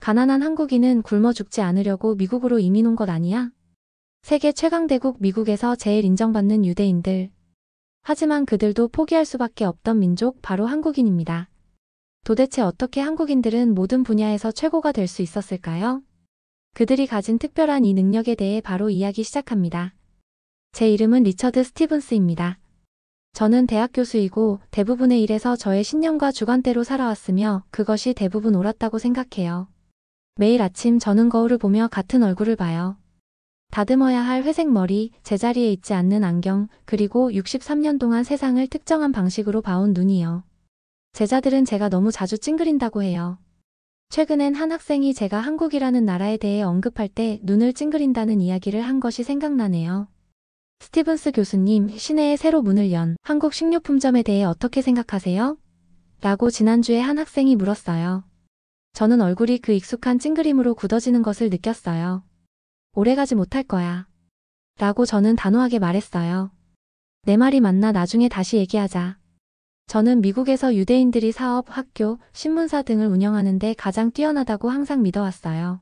가난한 한국인은 굶어 죽지 않으려고 미국으로 이민 온 것 아니야? 세계 최강대국 미국에서 제일 인정받는 유대인들. 하지만 그들도 포기할 수밖에 없던 민족 바로 한국인입니다. 도대체 어떻게 한국인들은 모든 분야에서 최고가 될 수 있었을까요? 그들이 가진 특별한 이 능력에 대해 바로 이야기 시작합니다. 제 이름은 리처드 스티븐스입니다. 저는 대학 교수이고 대부분의 일에서 저의 신념과 주관대로 살아왔으며 그것이 대부분 옳았다고 생각해요. 매일 아침 저는 거울을 보며 같은 얼굴을 봐요. 다듬어야 할 회색 머리, 제자리에 있지 않는 안경, 그리고 63년 동안 세상을 특정한 방식으로 봐온 눈이요. 제자들은 제가 너무 자주 찡그린다고 해요. 최근엔 한 학생이 제가 한국이라는 나라에 대해 언급할 때 눈을 찡그린다는 이야기를 한 것이 생각나네요. 스티븐스 교수님, 시내에 새로 문을 연 한국 식료품점에 대해 어떻게 생각하세요? 라고 지난주에 한 학생이 물었어요. 저는 얼굴이 그 익숙한 찡그림으로 굳어지는 것을 느꼈어요. 오래가지 못할 거야. 라고 저는 단호하게 말했어요. 내 말이 맞나 나중에 다시 얘기하자. 저는 미국에서 유대인들이 사업, 학교, 신문사 등을 운영하는데 가장 뛰어나다고 항상 믿어왔어요.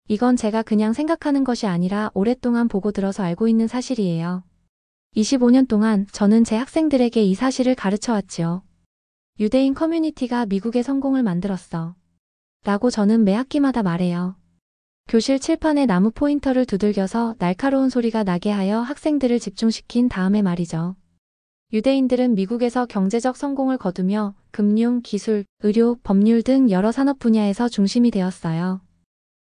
이건 제가 그냥 생각하는 것이 아니라 오랫동안 보고 들어서 알고 있는 사실이에요. 25년 동안 저는 제 학생들에게 이 사실을 가르쳐왔지요. 유대인 커뮤니티가 미국의 성공을 만들었어. 라고 저는 매 학기마다 말해요. 교실 칠판에 나무 포인터를 두들겨서 날카로운 소리가 나게 하여 학생들을 집중시킨 다음에 말이죠. 유대인들은 미국에서 경제적 성공을 거두며 금융, 기술, 의료, 법률 등 여러 산업 분야에서 중심이 되었어요.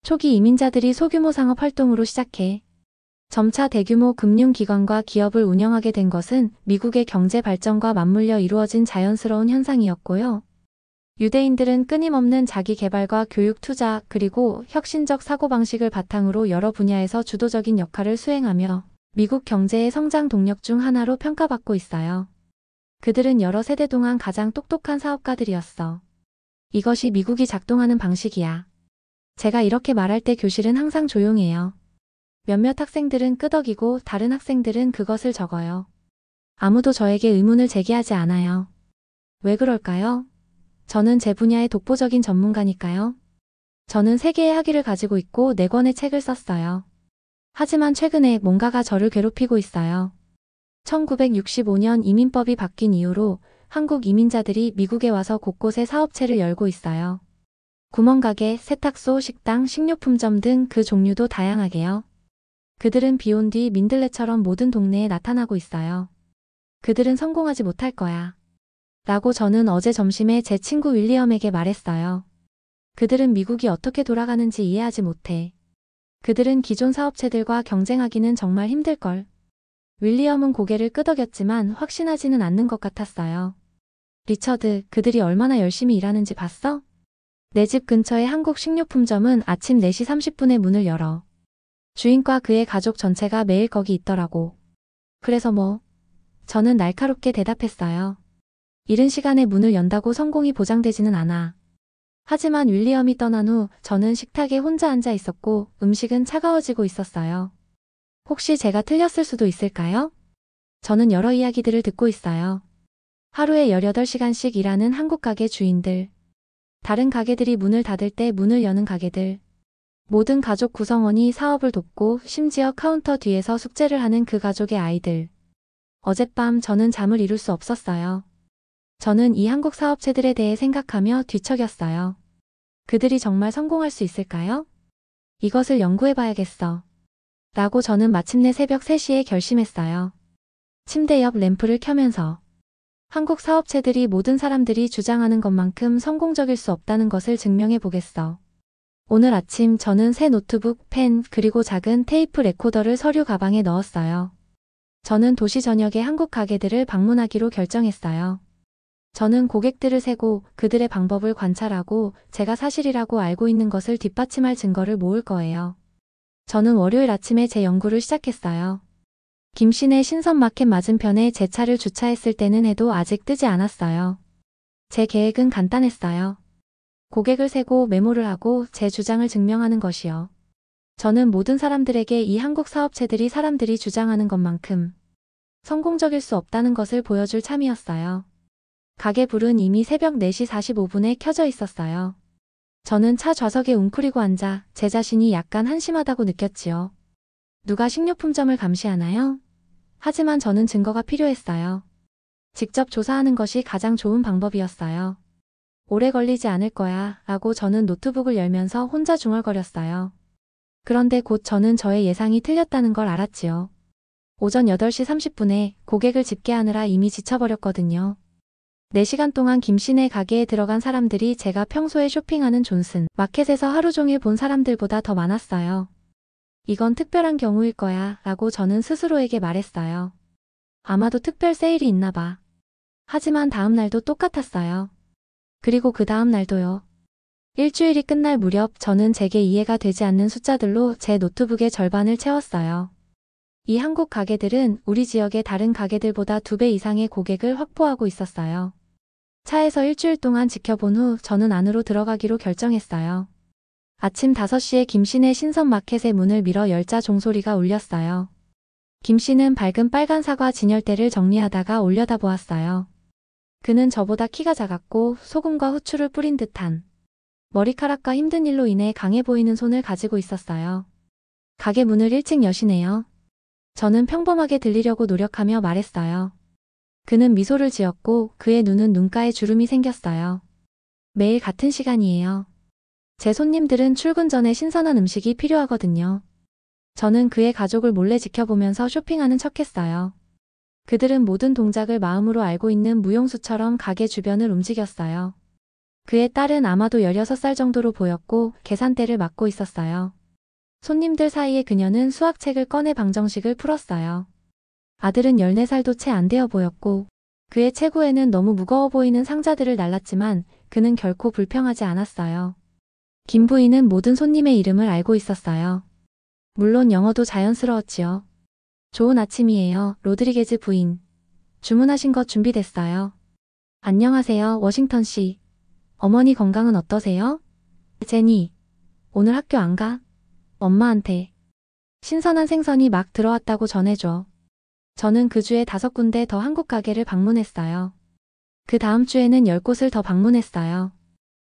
초기 이민자들이 소규모 상업 활동으로 시작해 점차 대규모 금융기관과 기업을 운영하게 된 것은 미국의 경제 발전과 맞물려 이루어진 자연스러운 현상이었고요. 유대인들은 끊임없는 자기 개발과 교육 투자 그리고 혁신적 사고방식을 바탕으로 여러 분야에서 주도적인 역할을 수행하며 미국 경제의 성장 동력 중 하나로 평가받고 있어요. 그들은 여러 세대 동안 가장 똑똑한 사업가들이었어. 이것이 미국이 작동하는 방식이야. 제가 이렇게 말할 때 교실은 항상 조용해요. 몇몇 학생들은 끄덕이고 다른 학생들은 그것을 적어요. 아무도 저에게 의문을 제기하지 않아요. 왜 그럴까요? 저는 제 분야의 독보적인 전문가니까요. 저는 3개의 학위를 가지고 있고 4권의 책을 썼어요. 하지만 최근에 뭔가가 저를 괴롭히고 있어요. 1965년 이민법이 바뀐 이후로 한국 이민자들이 미국에 와서 곳곳에 사업체를 열고 있어요. 구멍가게, 세탁소, 식당, 식료품점 등 그 종류도 다양하게요. 그들은 비온 뒤 민들레처럼 모든 동네에 나타나고 있어요. 그들은 성공하지 못할 거야. 라고 저는 어제 점심에 제 친구 윌리엄에게 말했어요. 그들은 미국이 어떻게 돌아가는지 이해하지 못해. 그들은 기존 사업체들과 경쟁하기는 정말 힘들걸. 윌리엄은 고개를 끄덕였지만 확신하지는 않는 것 같았어요. 리처드, 그들이 얼마나 열심히 일하는지 봤어? 내 집 근처의 한국 식료품점은 아침 4시 30분에 문을 열어. 주인과 그의 가족 전체가 매일 거기 있더라고. 그래서 뭐? 저는 날카롭게 대답했어요. 이른 시간에 문을 연다고 성공이 보장되지는 않아. 하지만 윌리엄이 떠난 후 저는 식탁에 혼자 앉아 있었고 음식은 차가워지고 있었어요. 혹시 제가 틀렸을 수도 있을까요? 저는 여러 이야기들을 듣고 있어요. 하루에 18시간씩 일하는 한국 가게 주인들. 다른 가게들이 문을 닫을 때 문을 여는 가게들. 모든 가족 구성원이 사업을 돕고 심지어 카운터 뒤에서 숙제를 하는 그 가족의 아이들. 어젯밤 저는 잠을 이룰 수 없었어요. 저는 이 한국 사업체들에 대해 생각하며 뒤척였어요. 그들이 정말 성공할 수 있을까요? 이것을 연구해봐야겠어. 라고 저는 마침내 새벽 3시에 결심했어요. 침대 옆 램프를 켜면서 한국 사업체들이 모든 사람들이 주장하는 것만큼 성공적일 수 없다는 것을 증명해 보겠어. 오늘 아침 저는 새 노트북, 펜, 그리고 작은 테이프 레코더를 서류 가방에 넣었어요. 저는 도시 전역의 한국 가게들을 방문하기로 결정했어요. 저는 고객들을 세고 그들의 방법을 관찰하고 제가 사실이라고 알고 있는 것을 뒷받침할 증거를 모을 거예요. 저는 월요일 아침에 제 연구를 시작했어요. 김씨네 신선마켓 맞은편에 제 차를 주차했을 때는 해도 아직 뜨지 않았어요. 제 계획은 간단했어요. 고객을 세고 메모를 하고 제 주장을 증명하는 것이요. 저는 모든 사람들에게 이 한국 사업체들이 사람들이 주장하는 것만큼 성공적일 수 없다는 것을 보여줄 참이었어요. 가게 불은 이미 새벽 4시 45분에 켜져 있었어요. 저는 차 좌석에 웅크리고 앉아 제 자신이 약간 한심하다고 느꼈지요. 누가 식료품점을 감시하나요? 하지만 저는 증거가 필요했어요. 직접 조사하는 것이 가장 좋은 방법이었어요. 오래 걸리지 않을 거야 라고 저는 노트북을 열면서 혼자 중얼거렸어요. 그런데 곧 저는 저의 예상이 틀렸다는 걸 알았지요. 오전 8시 30분에 고객을 집계하느라 이미 지쳐버렸거든요. 4시간 동안 김씨네 가게에 들어간 사람들이 제가 평소에 쇼핑하는 존슨 마켓에서 하루 종일 본 사람들보다 더 많았어요. 이건 특별한 경우일 거야 라고 저는 스스로에게 말했어요. 아마도 특별 세일이 있나 봐. 하지만 다음 날도 똑같았어요. 그리고 그 다음 날도요. 일주일이 끝날 무렵 저는 제게 이해가 되지 않는 숫자들로 제 노트북의 절반을 채웠어요. 이 한국 가게들은 우리 지역의 다른 가게들보다 2배 이상의 고객을 확보하고 있었어요. 차에서 일주일 동안 지켜본 후 저는 안으로 들어가기로 결정했어요. 아침 5시에 김씨네 신선마켓의 문을 밀어 열자 종소리가 울렸어요. 김씨는 밝은 빨간 사과 진열대를 정리하다가 올려다보았어요. 그는 저보다 키가 작았고 소금과 후추를 뿌린 듯한 머리카락과 힘든 일로 인해 강해 보이는 손을 가지고 있었어요. 가게 문을 일찍 여시네요. 저는 평범하게 들리려고 노력하며 말했어요. 그는 미소를 지었고 그의 눈은 눈가에 주름이 생겼어요. 매일 같은 시간이에요. 제 손님들은 출근 전에 신선한 음식이 필요하거든요. 저는 그의 가족을 몰래 지켜보면서 쇼핑하는 척했어요. 그들은 모든 동작을 마음으로 알고 있는 무용수처럼 가게 주변을 움직였어요. 그의 딸은 아마도 16살 정도로 보였고 계산대를 맡고 있었어요. 손님들 사이에 그녀는 수학책을 꺼내 방정식을 풀었어요. 아들은 14살도 채 안 되어 보였고 그의 체구에는 너무 무거워 보이는 상자들을 날랐지만 그는 결코 불평하지 않았어요. 김 부인은 모든 손님의 이름을 알고 있었어요. 물론 영어도 자연스러웠지요. 좋은 아침이에요, 로드리게즈 부인. 주문하신 것 준비됐어요. 안녕하세요, 워싱턴 씨. 어머니 건강은 어떠세요? 제니, 오늘 학교 안 가? 엄마한테. 신선한 생선이 막 들어왔다고 전해줘. 저는 그 주에 5군데 더 한국 가게를 방문했어요. 그 다음 주에는 10곳을 더 방문했어요.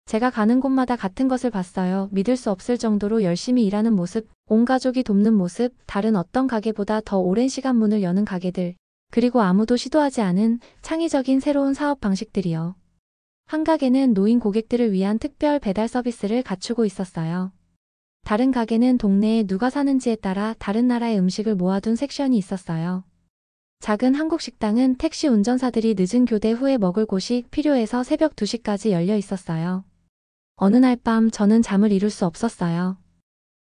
제가 가는 곳마다 같은 것을 봤어요. 믿을 수 없을 정도로 열심히 일하는 모습, 온 가족이 돕는 모습, 다른 어떤 가게보다 더 오랜 시간 문을 여는 가게들, 그리고 아무도 시도하지 않은 창의적인 새로운 사업 방식들이요. 한 가게는 노인 고객들을 위한 특별 배달 서비스를 갖추고 있었어요. 다른 가게는 동네에 누가 사는지에 따라 다른 나라의 음식을 모아둔 섹션이 있었어요. 작은 한국 식당은 택시 운전사들이 늦은 교대 후에 먹을 곳이 필요해서 새벽 2시까지 열려 있었어요. 어느 날 밤 저는 잠을 이룰 수 없었어요.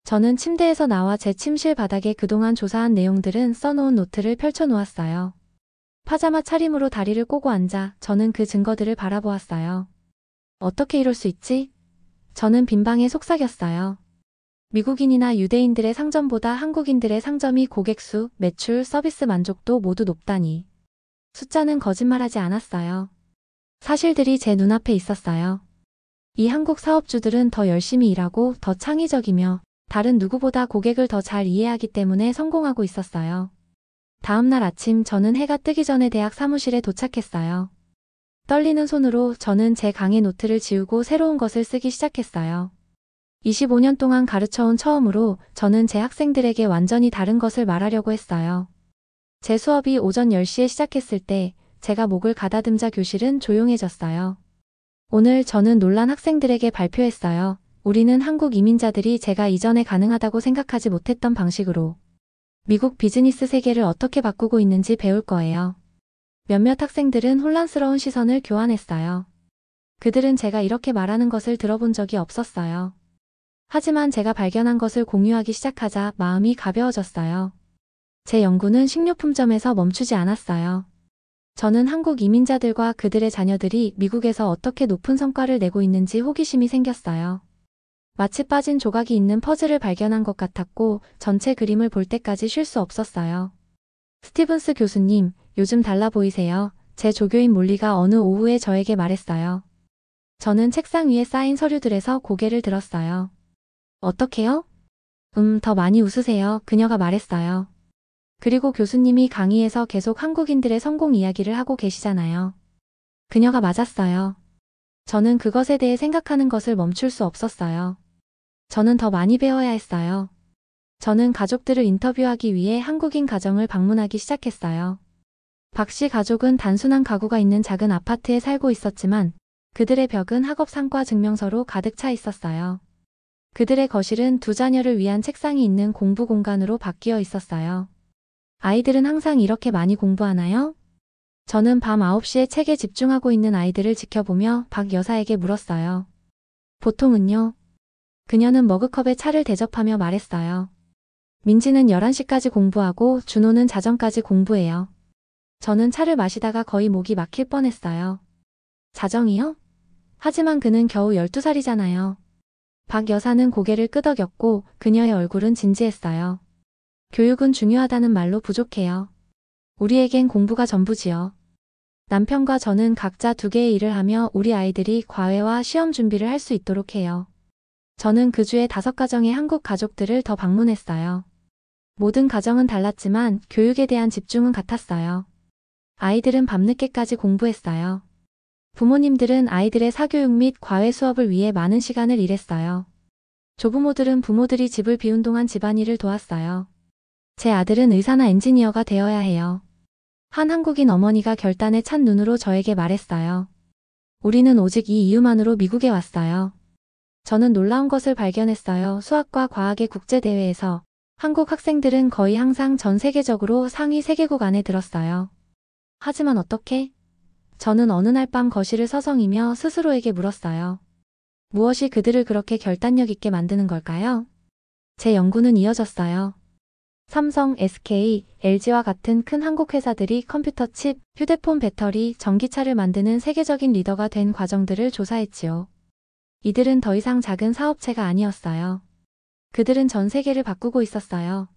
저는 침대에서 나와 제 침실 바닥에 그동안 조사한 내용들은 써놓은 노트를 펼쳐놓았어요. 파자마 차림으로 다리를 꼬고 앉아 저는 그 증거들을 바라보았어요. 어떻게 이럴 수 있지? 저는 빈방에 속삭였어요. 미국인이나 유대인들의 상점보다 한국인들의 상점이 고객 수, 매출, 서비스 만족도 모두 높다니. 숫자는 거짓말하지 않았어요. 사실들이 제 눈앞에 있었어요. 이 한국 사업주들은 더 열심히 일하고 더 창의적이며 다른 누구보다 고객을 더 잘 이해하기 때문에 성공하고 있었어요. 다음 날 아침 저는 해가 뜨기 전에 대학 사무실에 도착했어요. 떨리는 손으로 저는 제 강의 노트를 지우고 새로운 것을 쓰기 시작했어요. 25년 동안 가르쳐온 처음으로 저는 제 학생들에게 완전히 다른 것을 말하려고 했어요. 제 수업이 오전 10시에 시작했을 때 제가 목을 가다듬자 교실은 조용해졌어요. 오늘 저는 놀란 학생들에게 발표했어요. 우리는 한국 이민자들이 제가 이전에 가능하다고 생각하지 못했던 방식으로 미국 비즈니스 세계를 어떻게 바꾸고 있는지 배울 거예요. 몇몇 학생들은 혼란스러운 시선을 교환했어요. 그들은 제가 이렇게 말하는 것을 들어본 적이 없었어요. 하지만 제가 발견한 것을 공유하기 시작하자 마음이 가벼워졌어요. 제 연구는 식료품점에서 멈추지 않았어요. 저는 한국 이민자들과 그들의 자녀들이 미국에서 어떻게 높은 성과를 내고 있는지 호기심이 생겼어요. 마치 빠진 조각이 있는 퍼즐을 발견한 것 같았고 전체 그림을 볼 때까지 쉴 수 없었어요. 스티븐스 교수님, 요즘 달라 보이세요. 제 조교인 몰리가 어느 오후에 저에게 말했어요. 저는 책상 위에 쌓인 서류들에서 고개를 들었어요. 어떻게요? 더 많이 웃으세요. 그녀가 말했어요. 그리고 교수님이 강의에서 계속 한국인들의 성공 이야기를 하고 계시잖아요. 그녀가 맞았어요. 저는 그것에 대해 생각하는 것을 멈출 수 없었어요. 저는 더 많이 배워야 했어요. 저는 가족들을 인터뷰하기 위해 한국인 가정을 방문하기 시작했어요. 박 씨 가족은 단순한 가구가 있는 작은 아파트에 살고 있었지만 그들의 벽은 학업 성과 증명서로 가득 차 있었어요. 그들의 거실은 두 자녀를 위한 책상이 있는 공부 공간으로 바뀌어 있었어요. 아이들은 항상 이렇게 많이 공부하나요? 저는 밤 9시에 책에 집중하고 있는 아이들을 지켜보며 박 여사에게 물었어요. 보통은요? 그녀는 머그컵에 차를 대접하며 말했어요. 민지는 11시까지 공부하고 준호는 자정까지 공부해요. 저는 차를 마시다가 거의 목이 막힐 뻔했어요. 자정이요? 하지만 그는 겨우 12살이잖아요. 박 여사는 고개를 끄덕였고 그녀의 얼굴은 진지했어요. 교육은 중요하다는 말로 부족해요. 우리에겐 공부가 전부지요. 남편과 저는 각자 2개의 일을 하며 우리 아이들이 과외와 시험 준비를 할 수 있도록 해요. 저는 그 주에 5가정의 한국 가족들을 더 방문했어요. 모든 가정은 달랐지만 교육에 대한 집중은 같았어요. 아이들은 밤늦게까지 공부했어요. 부모님들은 아이들의 사교육 및 과외 수업을 위해 많은 시간을 일했어요. 조부모들은 부모들이 집을 비운 동안 집안일을 도왔어요. 제 아들은 의사나 엔지니어가 되어야 해요. 한 한국인 어머니가 결단에 찬 눈으로 저에게 말했어요. 우리는 오직 이 이유만으로 미국에 왔어요. 저는 놀라운 것을 발견했어요. 수학과 과학의 국제대회에서 한국 학생들은 거의 항상 전 세계적으로 상위 3개국 안에 들었어요. 하지만 어떻게? 저는 어느 날 밤 거실을 서성이며 스스로에게 물었어요. 무엇이 그들을 그렇게 결단력 있게 만드는 걸까요? 제 연구는 이어졌어요. 삼성, SK, LG와 같은 큰 한국 회사들이 컴퓨터 칩, 휴대폰 배터리, 전기차를 만드는 세계적인 리더가 된 과정들을 조사했지요. 이들은 더 이상 작은 사업체가 아니었어요. 그들은 전 세계를 바꾸고 있었어요.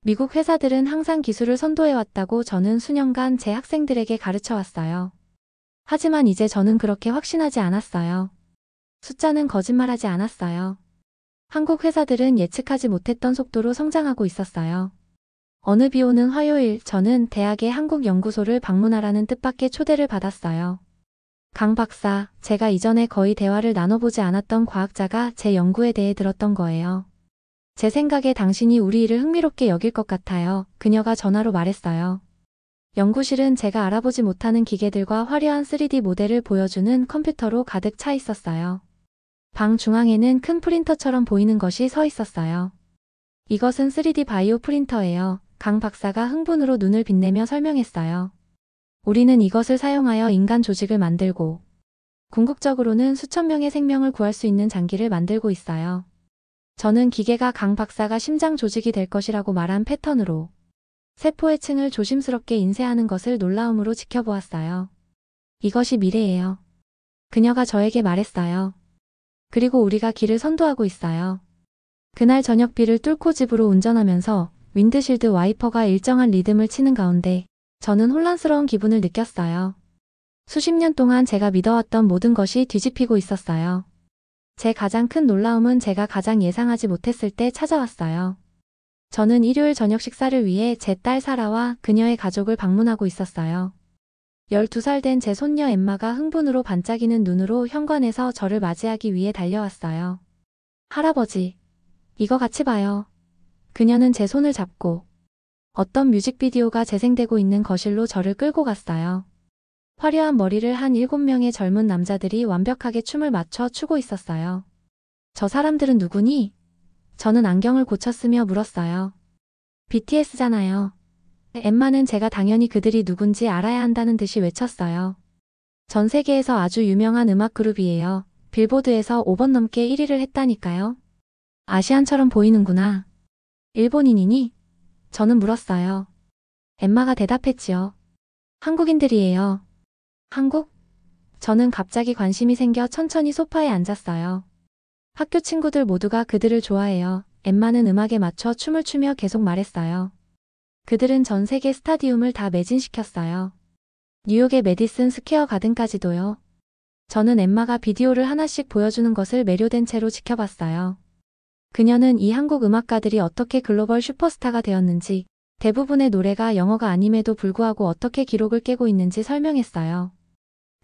미국 회사들은 항상 기술을 선도해왔다고 저는 수년간 제 학생들에게 가르쳐왔어요. 하지만 이제 저는 그렇게 확신하지 않았어요. 숫자는 거짓말하지 않았어요. 한국 회사들은 예측하지 못했던 속도로 성장하고 있었어요. 어느 비 오는 화요일 저는 대학의 한국연구소를 방문하라는 뜻밖의 초대를 받았어요. 강 박사, 제가 이전에 거의 대화를 나눠보지 않았던 과학자가 제 연구에 대해 들었던 거예요. 제 생각에 당신이 우리 일을 흥미롭게 여길 것 같아요. 그녀가 전화로 말했어요. 연구실은 제가 알아보지 못하는 기계들과 화려한 3D 모델을 보여주는 컴퓨터로 가득 차 있었어요. 방 중앙에는 큰 프린터처럼 보이는 것이 서 있었어요. 이것은 3D 바이오 프린터예요. 강 박사가 흥분으로 눈을 빛내며 설명했어요. 우리는 이것을 사용하여 인간 조직을 만들고 궁극적으로는 수천 명의 생명을 구할 수 있는 장기를 만들고 있어요. 저는 기계가 강 박사가 심장 조직이 될 것이라고 말한 패턴으로 세포의 층을 조심스럽게 인쇄하는 것을 놀라움으로 지켜보았어요. 이것이 미래예요. 그녀가 저에게 말했어요. 그리고 우리가 길을 선도하고 있어요. 그날 저녁 비를 뚫고 집으로 운전하면서 윈드실드 와이퍼가 일정한 리듬을 치는 가운데 저는 혼란스러운 기분을 느꼈어요. 수십 년 동안 제가 믿어왔던 모든 것이 뒤집히고 있었어요. 제 가장 큰 놀라움은 제가 가장 예상하지 못했을 때 찾아왔어요. 저는 일요일 저녁 식사를 위해 제 딸 사라와 그녀의 가족을 방문하고 있었어요. 12살 된 제 손녀 엠마가 흥분으로 반짝이는 눈으로 현관에서 저를 맞이하기 위해 달려왔어요. 할아버지, 이거 같이 봐요. 그녀는 제 손을 잡고 어떤 뮤직비디오가 재생되고 있는 거실로 저를 끌고 갔어요. 화려한 머리를 한 7명의 젊은 남자들이 완벽하게 춤을 맞춰 추고 있었어요. 저 사람들은 누구니? 저는 안경을 고쳤으며 물었어요. BTS잖아요. 엠마는 제가 당연히 그들이 누군지 알아야 한다는 듯이 외쳤어요. 전 세계에서 아주 유명한 음악 그룹이에요. 빌보드에서 5번 넘게 1위를 했다니까요. 아시안처럼 보이는구나. 일본인이니? 저는 물었어요. 엠마가 대답했지요. 한국인들이에요. 한국? 저는 갑자기 관심이 생겨 천천히 소파에 앉았어요. 학교 친구들 모두가 그들을 좋아해요. 엠마는 음악에 맞춰 춤을 추며 계속 말했어요. 그들은 전 세계 스타디움을 다 매진시켰어요. 뉴욕의 메디슨 스퀘어 가든까지도요. 저는 엠마가 비디오를 하나씩 보여주는 것을 매료된 채로 지켜봤어요. 그녀는 이 한국 음악가들이 어떻게 글로벌 슈퍼스타가 되었는지, 대부분의 노래가 영어가 아님에도 불구하고 어떻게 기록을 깨고 있는지 설명했어요.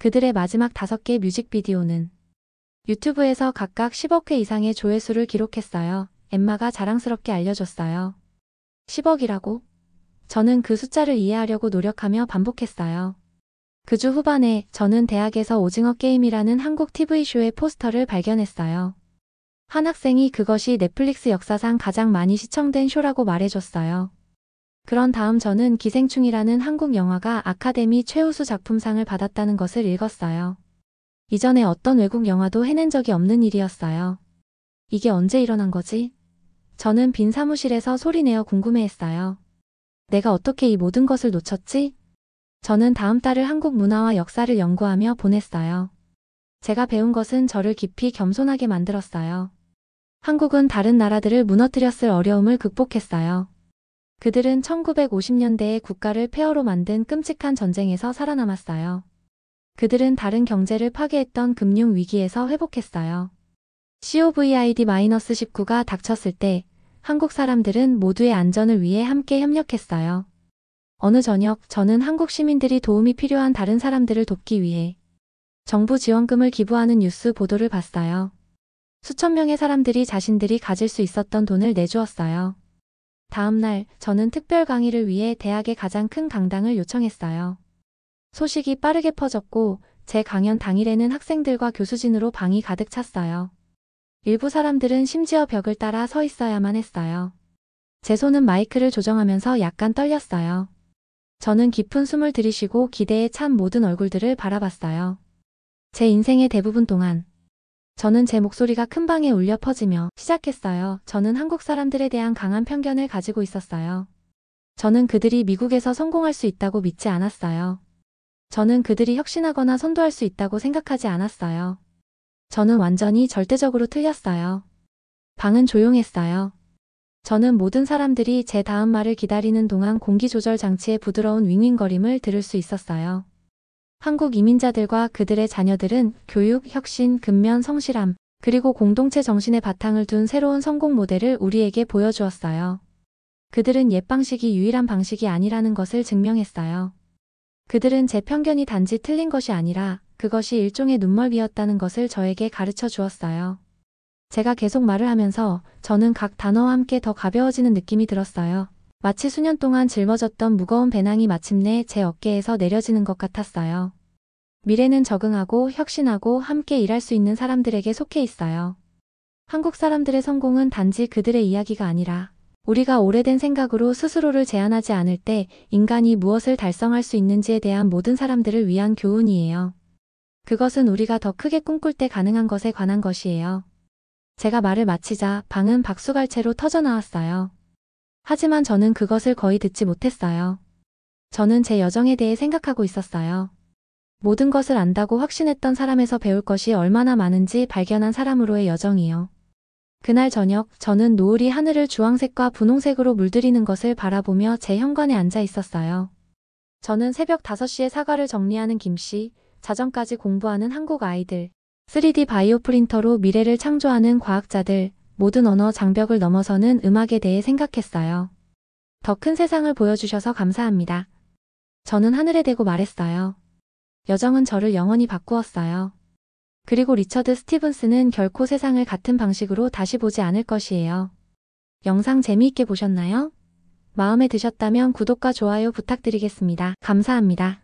그들의 마지막 5개 뮤직비디오는 유튜브에서 각각 10억 회 이상의 조회수를 기록했어요. 엠마가 자랑스럽게 알려줬어요. 10억이라고? 저는 그 숫자를 이해하려고 노력하며 반복했어요. 그 주 후반에 저는 대학에서 오징어 게임이라는 한국 TV쇼의 포스터를 발견했어요. 한 학생이 그것이 넷플릭스 역사상 가장 많이 시청된 쇼라고 말해줬어요. 그런 다음 저는 기생충이라는 한국 영화가 아카데미 최우수 작품상을 받았다는 것을 읽었어요. 이전에 어떤 외국 영화도 해낸 적이 없는 일이었어요. 이게 언제 일어난 거지? 저는 빈 사무실에서 소리내어 궁금해했어요. 내가 어떻게 이 모든 것을 놓쳤지? 저는 다음 달을 한국 문화와 역사를 연구하며 보냈어요. 제가 배운 것은 저를 깊이 겸손하게 만들었어요. 한국은 다른 나라들을 무너뜨렸을 어려움을 극복했어요. 그들은 1950년대에 국가를 폐허로 만든 끔찍한 전쟁에서 살아남았어요. 그들은 다른 경제를 파괴했던 금융 위기에서 회복했어요. COVID-19가 닥쳤을 때 한국 사람들은 모두의 안전을 위해 함께 협력했어요. 어느 저녁 저는 한국 시민들이 도움이 필요한 다른 사람들을 돕기 위해 정부 지원금을 기부하는 뉴스 보도를 봤어요. 수천 명의 사람들이 자신들이 가질 수 있었던 돈을 내주었어요. 다음 날 저는 특별 강의를 위해 대학의 가장 큰 강당을 요청했어요. 소식이 빠르게 퍼졌고 제 강연 당일에는 학생들과 교수진으로 방이 가득 찼어요. 일부 사람들은 심지어 벽을 따라 서 있어야만 했어요. 제 손은 마이크를 조정하면서 약간 떨렸어요. 저는 깊은 숨을 들이쉬고 기대에 찬 모든 얼굴들을 바라봤어요. 제 인생의 대부분 동안 저는 제 목소리가 큰 방에 울려 퍼지며 시작했어요. 저는 한국 사람들에 대한 강한 편견을 가지고 있었어요. 저는 그들이 미국에서 성공할 수 있다고 믿지 않았어요. 저는 그들이 혁신하거나 선도할 수 있다고 생각하지 않았어요. 저는 완전히 절대적으로 틀렸어요. 방은 조용했어요. 저는 모든 사람들이 제 다음 말을 기다리는 동안 공기조절 장치의 부드러운 윙윙거림을 들을 수 있었어요. 한국 이민자들과 그들의 자녀들은 교육, 혁신, 근면, 성실함, 그리고 공동체 정신의 바탕을 둔 새로운 성공 모델을 우리에게 보여주었어요. 그들은 옛 방식이 유일한 방식이 아니라는 것을 증명했어요. 그들은 제 편견이 단지 틀린 것이 아니라 그것이 일종의 눈멀미였다는 것을 저에게 가르쳐 주었어요. 제가 계속 말을 하면서 저는 각 단어와 함께 더 가벼워지는 느낌이 들었어요. 마치 수년 동안 짊어졌던 무거운 배낭이 마침내 제 어깨에서 내려지는 것 같았어요. 미래는 적응하고 혁신하고 함께 일할 수 있는 사람들에게 속해 있어요. 한국 사람들의 성공은 단지 그들의 이야기가 아니라 우리가 오래된 생각으로 스스로를 제한하지 않을 때 인간이 무엇을 달성할 수 있는지에 대한 모든 사람들을 위한 교훈이에요. 그것은 우리가 더 크게 꿈꿀 때 가능한 것에 관한 것이에요. 제가 말을 마치자 방은 박수갈채로 터져나왔어요. 하지만 저는 그것을 거의 듣지 못했어요. 저는 제 여정에 대해 생각하고 있었어요. 모든 것을 안다고 확신했던 사람에서 배울 것이 얼마나 많은지 발견한 사람으로의 여정이요. 그날 저녁 저는 노을이 하늘을 주황색과 분홍색으로 물들이는 것을 바라보며 제 현관에 앉아 있었어요. 저는 새벽 5시에 사과를 정리하는 김씨, 자정까지 공부하는 한국 아이들, 3D 바이오 프린터로 미래를 창조하는 과학자들, 모든 언어 장벽을 넘어서는 음악에 대해 생각했어요. 더 큰 세상을 보여주셔서 감사합니다. 저는 하늘에 대고 말했어요. 여정은 저를 영원히 바꾸었어요. 그리고 리처드 스티븐스는 결코 세상을 같은 방식으로 다시 보지 않을 것이에요. 영상 재미있게 보셨나요? 마음에 드셨다면 구독과 좋아요 부탁드리겠습니다. 감사합니다.